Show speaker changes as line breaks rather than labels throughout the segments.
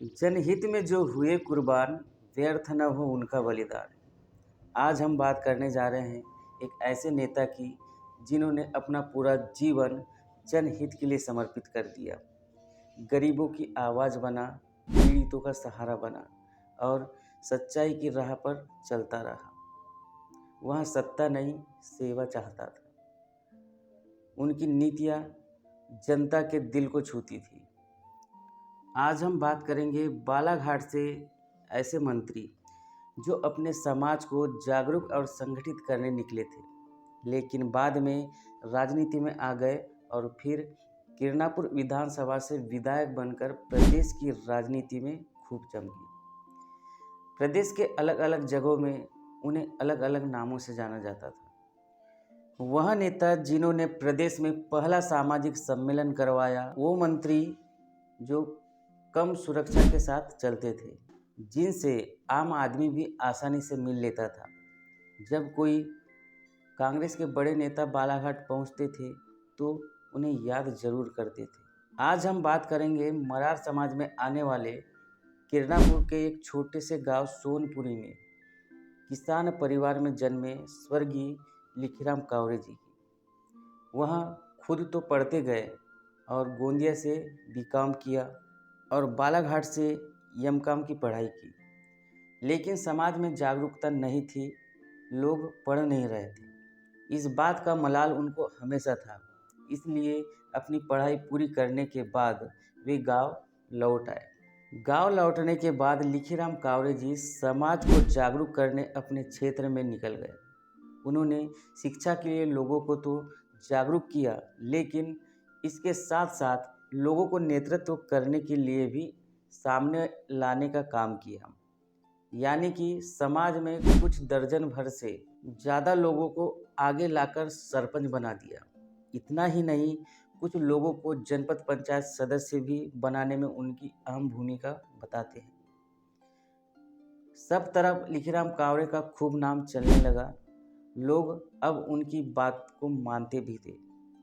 जनहित में जो हुए कुर्बान, व्यर्थ न हो उनका बलिदान। आज हम बात करने जा रहे हैं एक ऐसे नेता की जिन्होंने अपना पूरा जीवन जनहित के लिए समर्पित कर दिया। गरीबों की आवाज़ बना, पीड़ितों का सहारा बना और सच्चाई की राह पर चलता रहा। वह सत्ता नहीं, सेवा चाहता था। उनकी नीतियाँ जनता के दिल को छूती थी। आज हम बात करेंगे बालाघाट से ऐसे मंत्री जो अपने समाज को जागरूक और संगठित करने निकले थे, लेकिन बाद में राजनीति में आ गए और फिर किरणापुर विधानसभा से विधायक बनकर प्रदेश की राजनीति में खूब चमके। प्रदेश के अलग अलग जगहों में उन्हें अलग अलग नामों से जाना जाता था। वह नेता जिन्होंने प्रदेश में पहला सामाजिक सम्मेलन करवाया, वो मंत्री जो कम सुरक्षा के साथ चलते थे, जिनसे आम आदमी भी आसानी से मिल लेता था। जब कोई कांग्रेस के बड़े नेता बालाघाट पहुंचते थे तो उन्हें याद जरूर करते थे। आज हम बात करेंगे मरार समाज में आने वाले किरणापुर के एक छोटे से गांव सोनपुरी में किसान परिवार में जन्मे स्वर्गीय लिखीराम कावरे जी की। वह खुद तो पढ़ते गए और गोंदिया से बीकॉम किया और बालाघाट से एमकॉम की पढ़ाई की, लेकिन समाज में जागरूकता नहीं थी, लोग पढ़ नहीं रहे थे। इस बात का मलाल उनको हमेशा था, इसलिए अपनी पढ़ाई पूरी करने के बाद वे गांव लौट आए। गांव लौटने के बाद लिखीराम कावरे जी समाज को जागरूक करने अपने क्षेत्र में निकल गए। उन्होंने शिक्षा के लिए लोगों को तो जागरूक किया, लेकिन इसके साथ साथ लोगों को नेतृत्व करने के लिए भी सामने लाने का काम किया। यानी कि समाज में कुछ दर्जन भर से ज़्यादा लोगों को आगे लाकर सरपंच बना दिया। इतना ही नहीं, कुछ लोगों को जनपद पंचायत सदस्य भी बनाने में उनकी अहम भूमिका बताते हैं। सब तरफ लिखीराम कावरे का खूब नाम चलने लगा। लोग अब उनकी बात को मानते भी थे।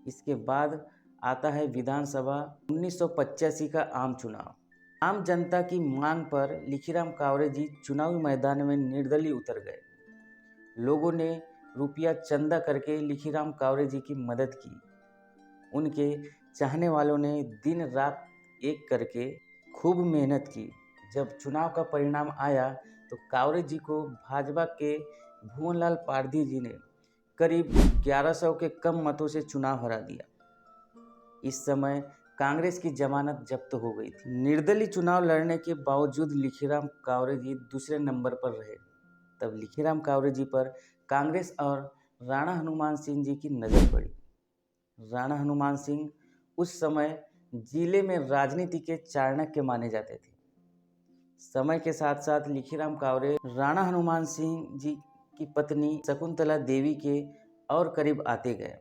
इसके बाद आता है विधानसभा 1985 का आम चुनाव। आम जनता की मांग पर लिखीराम कावरे जी चुनावी मैदान में निर्दलीय उतर गए। लोगों ने रुपया चंदा करके लिखीराम कावरे जी की मदद की। उनके चाहने वालों ने दिन रात एक करके खूब मेहनत की। जब चुनाव का परिणाम आया तो कावरे जी को भाजपा के भुवनलाल पारधी जी ने करीब 1100 के कम मतों से चुनाव हरा दिया। इस समय कांग्रेस की जमानत जब्त हो गई थी। निर्दलीय चुनाव लड़ने के बावजूद लिखीराम कावरे जी दूसरे नंबर पर रहे। तब लिखीराम कावरे जी पर कांग्रेस और राणा हनुमान सिंह जी की नज़र पड़ी। राणा हनुमान सिंह उस समय जिले में राजनीति के चाणक्य माने जाते थे। समय के साथ साथ लिखीराम कावरे राणा हनुमान सिंह जी की पत्नी शकुंतला देवी के और करीब आते गए।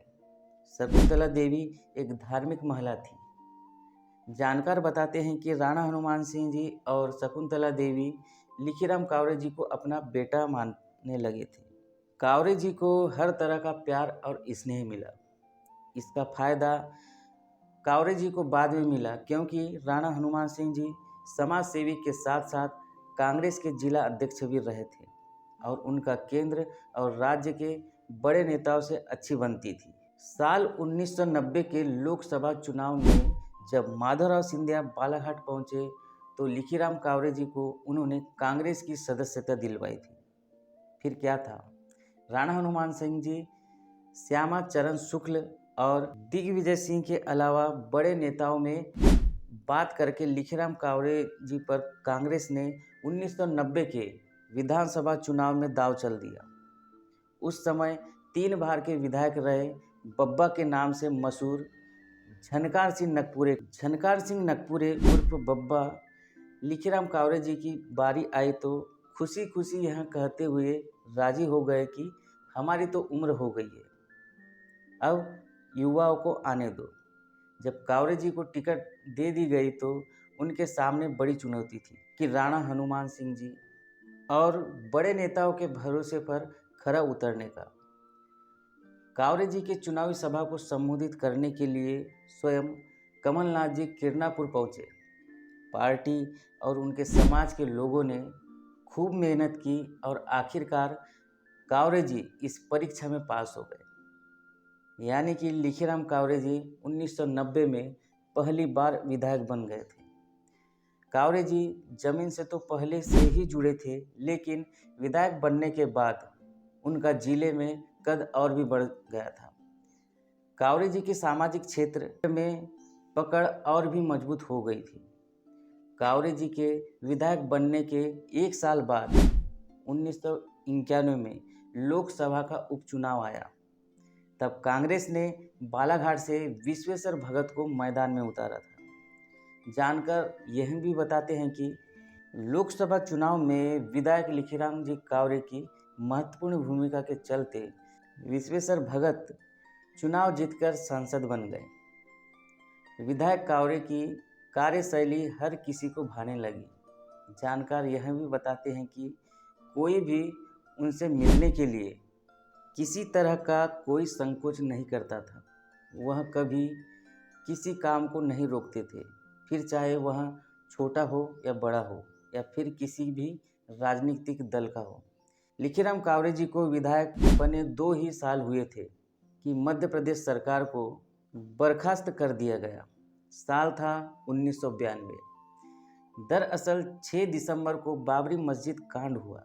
शकुंतला देवी एक धार्मिक महिला थी। जानकार बताते हैं कि राणा हनुमान सिंह जी और शकुंतला देवी लिखीराम कावरे जी को अपना बेटा मानने लगे थे। कावरे जी को हर तरह का प्यार और स्नेह मिला। इसका फायदा कावरे जी को बाद में मिला, क्योंकि राणा हनुमान सिंह जी समाज सेवी के साथ साथ कांग्रेस के जिला अध्यक्ष भी रहे थे और उनका केंद्र और राज्य के बड़े नेताओं से अच्छी बनती थी। साल 1990 के लोकसभा चुनाव में जब माधवराव सिंधिया बालाघाट पहुंचे तो लिखीराम कावरे जी को उन्होंने कांग्रेस की सदस्यता दिलवाई थी। फिर क्या था, राणा हनुमान सिंह जी, श्यामा चरण शुक्ल और दिग्विजय सिंह के अलावा बड़े नेताओं में बात करके लिखीराम कावरे जी पर कांग्रेस ने 1990 के विधानसभा चुनाव में दांव चल दिया। उस समय 3 बार के विधायक रहे बब्बा के नाम से मशहूर झनकार सिंह नकपुरे उर्फ बब्बा लिखीराम कावरे जी की बारी आई तो खुशी खुशी यहाँ कहते हुए राजी हो गए कि हमारी तो उम्र हो गई है, अब युवाओं को आने दो। जब कावरे जी को टिकट दे दी गई तो उनके सामने बड़ी चुनौती थी कि राणा हनुमान सिंह जी और बड़े नेताओं के भरोसे पर खरा उतरने का। कावरे जी के चुनावी सभा को संबोधित करने के लिए स्वयं कमलनाथ जी किरणापुर पहुंचे। पार्टी और उनके समाज के लोगों ने खूब मेहनत की और आखिरकार कावरे जी इस परीक्षा में पास हो गए। यानी कि लिखीराम कावरे जी 1990 में पहली बार विधायक बन गए थे। कावरे जी जमीन से तो पहले से ही जुड़े थे, लेकिन विधायक बनने के बाद उनका जिले में कद और भी बढ़ गया था। कावरे जी की सामाजिक क्षेत्र में पकड़ और भी मजबूत हो गई थी। कावरे जी के विधायक बनने के एक साल बाद 1991 में लोकसभा का उपचुनाव आया। तब कांग्रेस ने बालाघाट से विश्वेश्वर भगत को मैदान में उतारा था। जानकर यह भी बताते हैं कि लोकसभा चुनाव में विधायक लिखीराम जी कावरे की महत्वपूर्ण भूमिका के चलते विश्वेश्वर भगत चुनाव जीतकर सांसद बन गए। विधायक कावरे की कार्यशैली हर किसी को भाने लगी। जानकार यह भी बताते हैं कि कोई भी उनसे मिलने के लिए किसी तरह का कोई संकोच नहीं करता था। वह कभी किसी काम को नहीं रोकते थे, फिर चाहे वह छोटा हो या बड़ा हो या फिर किसी भी राजनीतिक दल का हो। लिखीराम कावरे जी को विधायक बने 2 ही साल हुए थे कि मध्य प्रदेश सरकार को बर्खास्त कर दिया गया। साल था 1992। दरअसल 6 दिसंबर को बाबरी मस्जिद कांड हुआ।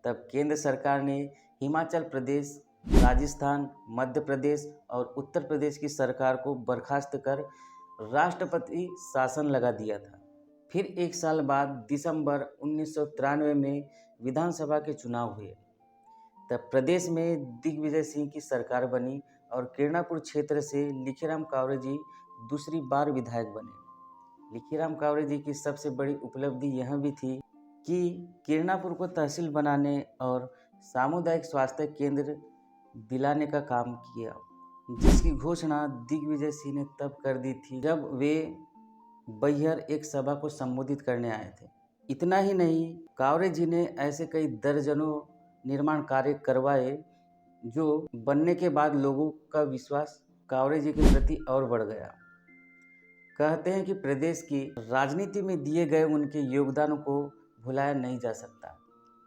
तब केंद्र सरकार ने हिमाचल प्रदेश, राजस्थान, मध्य प्रदेश और उत्तर प्रदेश की सरकार को बर्खास्त कर राष्ट्रपति शासन लगा दिया था। फिर एक साल बाद दिसंबर 1993 में विधानसभा के चुनाव हुए। तब प्रदेश में दिग्विजय सिंह की सरकार बनी और किरणापुर क्षेत्र से लिखीराम कावरे जी दूसरी बार विधायक बने। लिखीराम कावरे जी की सबसे बड़ी उपलब्धि यह भी थी कि किरणापुर को तहसील बनाने और सामुदायिक स्वास्थ्य केंद्र दिलाने का काम किया, जिसकी घोषणा दिग्विजय सिंह ने तब कर दी थी जब वे बैहर एक सभा को संबोधित करने आए थे। इतना ही नहीं, कावरे जी ने ऐसे कई दर्जनों निर्माण कार्य करवाए जो बनने के बाद लोगों का विश्वास कावरे जी के प्रति और बढ़ गया। कहते हैं कि प्रदेश की राजनीति में दिए गए उनके योगदान को भुलाया नहीं जा सकता,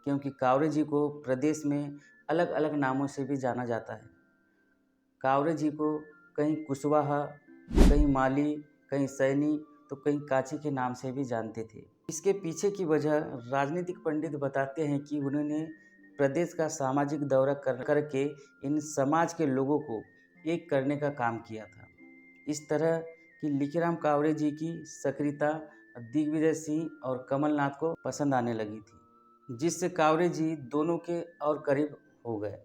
क्योंकि कावरे जी को प्रदेश में अलग अलग नामों से भी जाना जाता है। कावरे जी को कहीं कुशवाहा, कहीं माली, कहीं सैनी तो कहीं काची के नाम से भी जानते थे। इसके पीछे की वजह राजनीतिक पंडित बताते हैं कि उन्होंने प्रदेश का सामाजिक दौरा करके इन समाज के लोगों को एक करने का काम किया था। इस तरह की लिखीराम कावरे जी की सक्रियता दिग्विजय सिंह और कमलनाथ को पसंद आने लगी थी, जिससे कावरे जी दोनों के और करीब हो गए।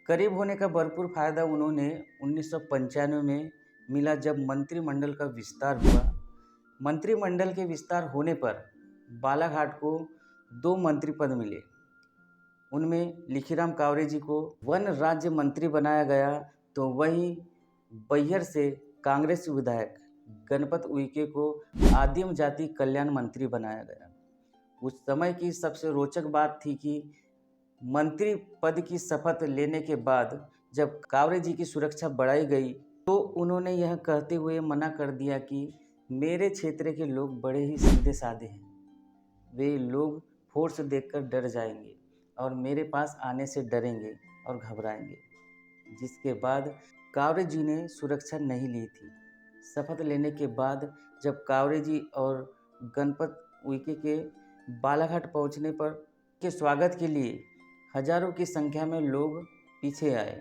करीब होने का भरपूर फायदा उन्होंने 1995 में मिला, जब मंत्रिमंडल का विस्तार हुआ। मंत्रिमंडल के विस्तार होने पर बालाघाट को 2 मंत्री पद मिले। उनमें लिखीराम कावरे जी को वन राज्य मंत्री बनाया गया, तो वहीं बैहर से कांग्रेस विधायक गणपत उइके को आदिम जाति कल्याण मंत्री बनाया गया। उस समय की सबसे रोचक बात थी कि मंत्री पद की शपथ लेने के बाद जब कावरे जी की सुरक्षा बढ़ाई गई, तो उन्होंने यह कहते हुए मना कर दिया कि मेरे क्षेत्र के लोग बड़े ही सीधे साधे हैं, वे लोग फोर्स देखकर डर जाएंगे और मेरे पास आने से डरेंगे और घबराएंगे। जिसके बाद कावरे जी ने सुरक्षा नहीं ली थी। शपथ लेने के बाद जब कावरे जी और गणपत उइके के बालाघाट पहुंचने पर के स्वागत के लिए हजारों की संख्या में लोग पीछे आए।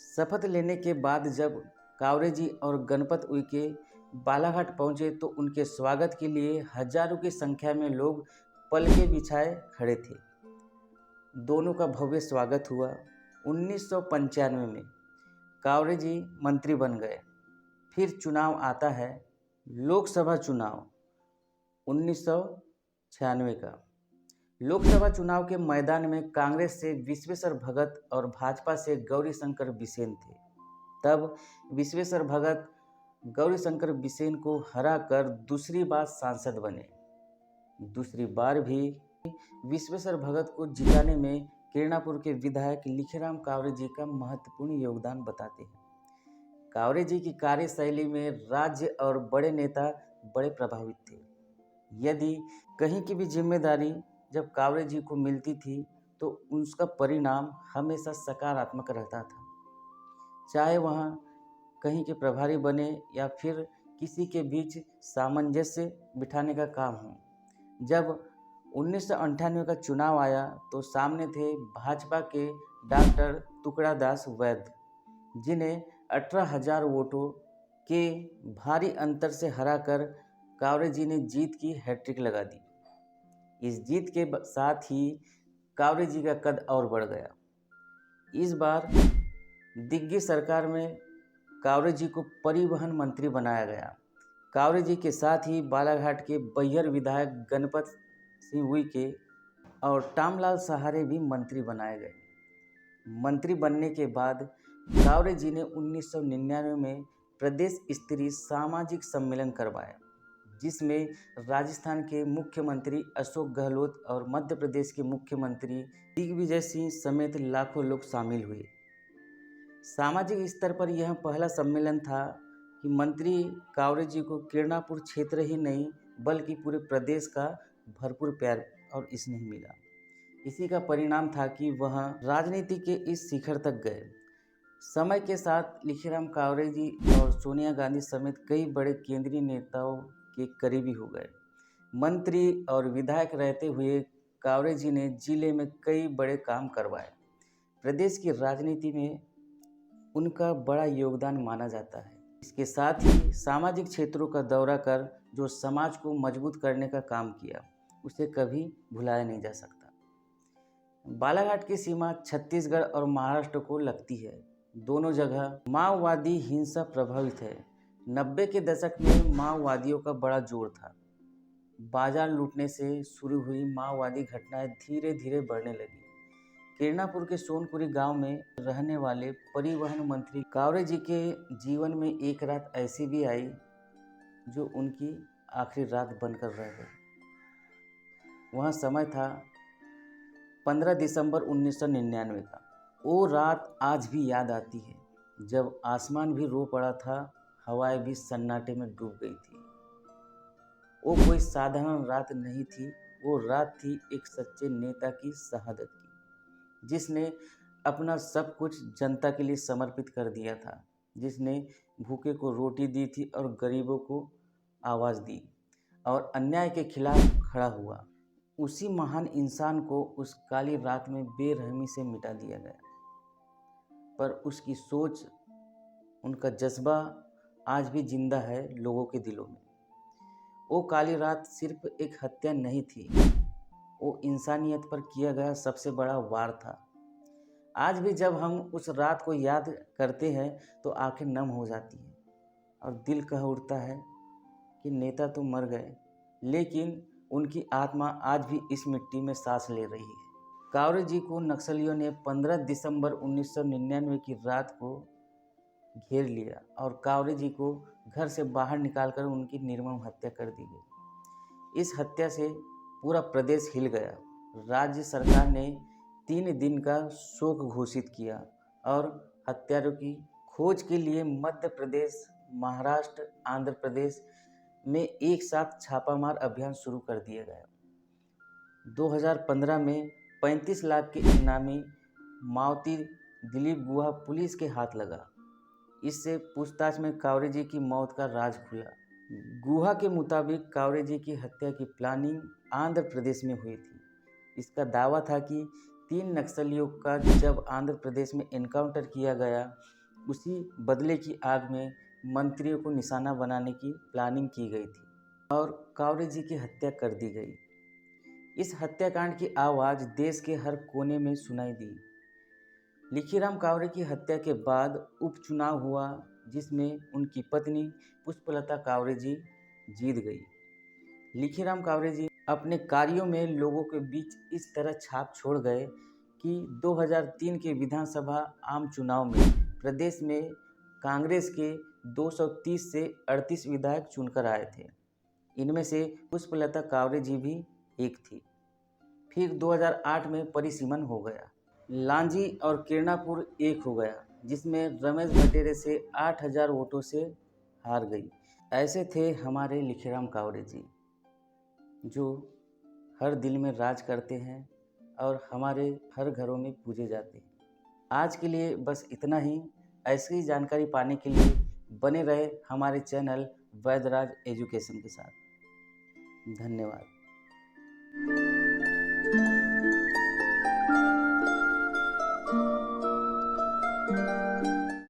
शपथ लेने के बाद जब कावरे जी और गणपत उइके बालाघाट पहुंचे तो उनके स्वागत के लिए हजारों की संख्या में लोग पलके बिछाए खड़े थे। दोनों का भव्य स्वागत हुआ। 1995 में कावरे जी मंत्री बन गए। फिर चुनाव आता है, लोकसभा चुनाव 1996 का। लोकसभा चुनाव के मैदान में कांग्रेस से विश्वेश्वर भगत और भाजपा से गौरीशंकर बिसेन थे। तब विश्वेश्वर भगत गौरीशंकर बिसेन को हराकर दूसरी बार सांसद बने। दूसरी बार भी विश्वेश्वर भगत को जिताने में किरणापुर के विधायक लिखीराम कावरे जी का महत्वपूर्ण योगदान बताते हैं। कावरे जी की कार्यशैली में राज्य और बड़े नेता बड़े प्रभावित थे। यदि कहीं की भी जिम्मेदारी जब कावरे जी को मिलती थी तो उसका परिणाम हमेशा सकारात्मक रहता था, चाहे वहाँ कहीं के प्रभारी बने या फिर किसी के बीच सामंजस्य बिठाने का काम हो। जब 1998 का चुनाव आया तो सामने थे भाजपा के डॉक्टर तुकड़ादास वैद्य, जिन्हें 18,000 वोटों के भारी अंतर से हराकर कावरे जी ने जीत की हैट्रिक लगा दी। इस जीत के साथ ही कावरे जी का कद और बढ़ गया। इस बार दिग्गज सरकार में कावरे जी को परिवहन मंत्री बनाया गया। कावरे जी के साथ ही बालाघाट के बैहर विधायक गणपत सिंह उइके और टामलाल सहारे भी मंत्री बनाए गए। मंत्री बनने के बाद कावरे जी ने 1999 में प्रदेश स्तरीय सामाजिक सम्मेलन करवाया, जिसमें राजस्थान के मुख्यमंत्री अशोक गहलोत और मध्य प्रदेश के मुख्यमंत्री दिग्विजय सिंह समेत लाखों लोग शामिल हुए। सामाजिक स्तर पर यह पहला सम्मेलन था कि मंत्री कावरे जी को किरणापुर क्षेत्र ही नहीं बल्कि पूरे प्रदेश का भरपूर प्यार और स्नेह मिला। इसी का परिणाम था कि वह राजनीति के इस शिखर तक गए। समय के साथ लिखीराम कावरे जी और सोनिया गांधी समेत कई बड़े केंद्रीय नेताओं के करीबी हो गए। मंत्री और विधायक रहते हुए कावरे जी ने जिले में कई बड़े काम करवाए। प्रदेश की राजनीति में उनका बड़ा योगदान माना जाता है। इसके साथ ही सामाजिक क्षेत्रों का दौरा कर जो समाज को मजबूत करने का काम किया, उसे कभी भुलाया नहीं जा सकता। बालाघाट की सीमा छत्तीसगढ़ और महाराष्ट्र को लगती है। दोनों जगह माओवादी हिंसा प्रभावित है। 90 के दशक में माओवादियों का बड़ा जोर था। बाजार लूटने से शुरू हुई माओवादी घटनाएं धीरे धीरे बढ़ने लगी। किरणापुर के सोनपुरी गांव में रहने वाले परिवहन मंत्री कावरे जी के जीवन में एक रात ऐसी भी आई जो उनकी आखिरी रात बनकर रह गई। वह समय था 15 दिसंबर 1999 का। वो रात आज भी याद आती है, जब आसमान भी रो पड़ा था, हवाएं भी सन्नाटे में डूब गई थी। वो कोई साधारण रात नहीं थी, वो रात थी एक सच्चे नेता की शहादत की, जिसने अपना सब कुछ जनता के लिए समर्पित कर दिया था, जिसने भूखे को रोटी दी थी और गरीबों को आवाज़ दी और अन्याय के खिलाफ खड़ा हुआ। उसी महान इंसान को उस काली रात में बेरहमी से मिटा दिया गया, पर उसकी सोच, उनका जज्बा आज भी जिंदा है लोगों के दिलों में। वो काली रात सिर्फ एक हत्या नहीं थी, वो इंसानियत पर किया गया सबसे बड़ा वार था। आज भी जब हम उस रात को याद करते हैं तो आंखें नम हो जाती हैं और दिल कह उठता है कि नेता तो मर गए, लेकिन उनकी आत्मा आज भी इस मिट्टी में सांस ले रही है। कावरे जी को नक्सलियों ने 15 दिसंबर 1999 की रात को घेर लिया और कावरे जी को घर से बाहर निकालकर उनकी निर्मम हत्या कर दी गई। इस हत्या से पूरा प्रदेश हिल गया। राज्य सरकार ने 3 दिन का शोक घोषित किया और हत्यारों की खोज के लिए मध्य प्रदेश, महाराष्ट्र, आंध्र प्रदेश में एक साथ छापामार अभियान शुरू कर दिया गया। 2015 में 35 लाख के इनामी माओवादी दिलीप गुहा पुलिस के हाथ लगा। इससे पूछताछ में कावरे जी की मौत का राज खुला। गुहा के मुताबिक कावरे जी की हत्या की प्लानिंग आंध्र प्रदेश में हुई थी। इसका दावा था कि 3 नक्सलियों का जब आंध्र प्रदेश में एनकाउंटर किया गया, उसी बदले की आग में मंत्रियों को निशाना बनाने की प्लानिंग की गई थी और कावरे जी की हत्या कर दी गई। इस हत्याकांड की आवाज़ देश के हर कोने में सुनाई दी। लिखीराम कावरे की हत्या के बाद उपचुनाव हुआ, जिसमें उनकी पत्नी पुष्पलता कावरे जी जीत गई। लिखीराम कावरे जी अपने कार्यों में लोगों के बीच इस तरह छाप छोड़ गए कि 2003 के विधानसभा आम चुनाव में प्रदेश में कांग्रेस के 230 से 38 विधायक चुनकर आए थे। इनमें से पुष्पलता कावरे जी भी एक थी। फिर 2008 में परिसीमन हो गया। लांजी और किरणापुर एक हो गया, जिसमें रमेश भटेरे से 8,000 वोटों से हार गई। ऐसे थे हमारे लिखीराम कावरे जी, जो हर दिल में राज करते हैं और हमारे हर घरों में पूजे जाते हैं। आज के लिए बस इतना ही। ऐसी ही जानकारी पाने के लिए बने रहे हमारे चैनल वैद्यराज एजुकेशन के साथ। धन्यवाद।